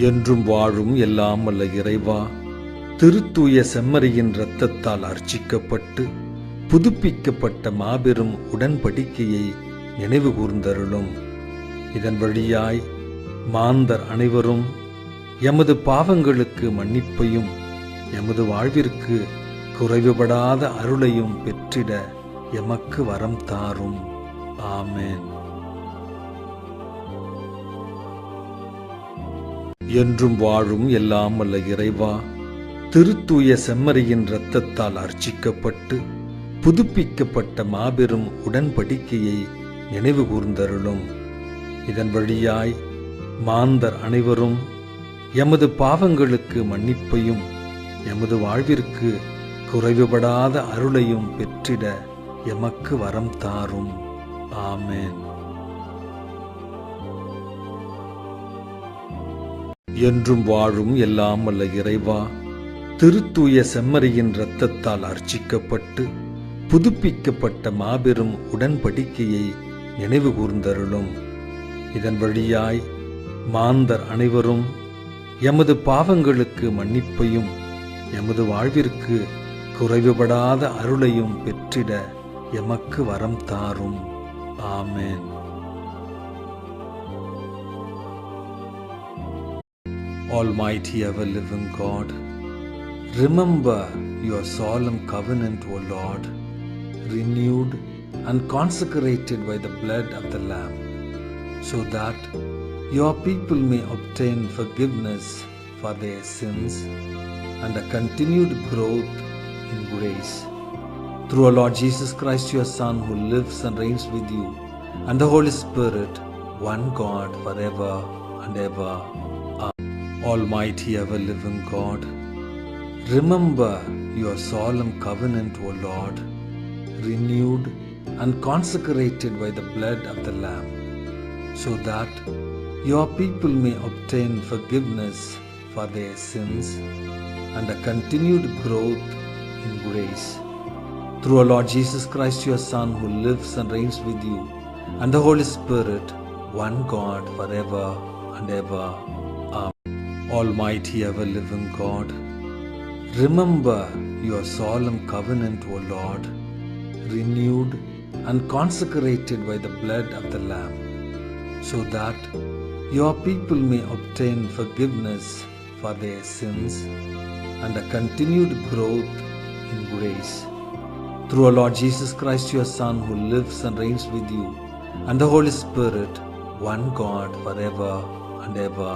என்றும் வாழும் எல்லாம் வல்ல இறைவா, திருத்தூய செம்மறியின் இரத்தத்தால் அர்ச்சிக்கப்பட்டு புதுப்பிக்கப்பட்ட மாபெரும் உடன்படிக்கையை நினைவு கூர்ந்தருளும். இதன் வழியாய் மாந்தர் அனைவரும் எமது பாவங்களுக்கு மன்னிப்பையும் எமது வாழ்விற்கு குறைவுபடாத அருளையும் பெற்றிட எமக்கு வரம் தாரும். ஆமென். என்றும் வாழும் எல்லாம் வல்ல இறைவா, திருத்தூய செம்மறியின் இரத்தத்தால் அர்ச்சிக்கப்பட்டு புதுப்பிக்கப்பட்ட மாபெரும் உடன்படிக்கையை நினைவு கூர்ந்தருளும். இதன் வழியாய் மாந்தர் அனைவரும் எமது பாவங்களுக்கு மன்னிப்பையும் எமது வாழ்விற்கு குறைவுபடாத அருளையும் பெற்றிட எமக்கு வரம் தாரும். ஆமென். என்றும் வாழும் எல்லாம் வல்ல இறைவா, திருத்தூய செம்மறியின் இரத்தத்தால் அர்ச்சிக்கப்பட்டு புதுப்பிக்கப்பட்ட மாபெரும் உடன்படிக்கையை நினைவு கூர்ந்தருளும். இதன் வழியாய் மாந்தர் அனைவரும் எமது பாவங்களுக்கு மன்னிப்பையும் எமது வாழ்விற்கு குறைவுபடாத அருளையும் பெற்றிட எமக்கு வரம் தாரும். ஆமென். Almighty ever-living God, remember your solemn covenant, O Lord, renewed and consecrated by the blood of the Lamb, so that your people may obtain forgiveness for their sins and a continued growth in grace. Through our Lord Jesus Christ, your Son, who lives and reigns with you, and the Holy Spirit, one God, forever and ever. Almighty ever-living God, remember your solemn covenant, O Lord, renewed and consecrated by the blood of the Lamb, so that your people may obtain forgiveness for their sins and a continued growth in grace. Through our Lord Jesus Christ, your Son, who lives and reigns with you, and the Holy Spirit, one God, forever and ever. Almighty ever-living God, remember your solemn covenant, O Lord, renewed and consecrated by the blood of the Lamb, so that your people may obtain forgiveness for their sins and a continued growth in grace. Through our Lord Jesus Christ, your Son, who lives and reigns with you, and the Holy Spirit, one God, forever and ever.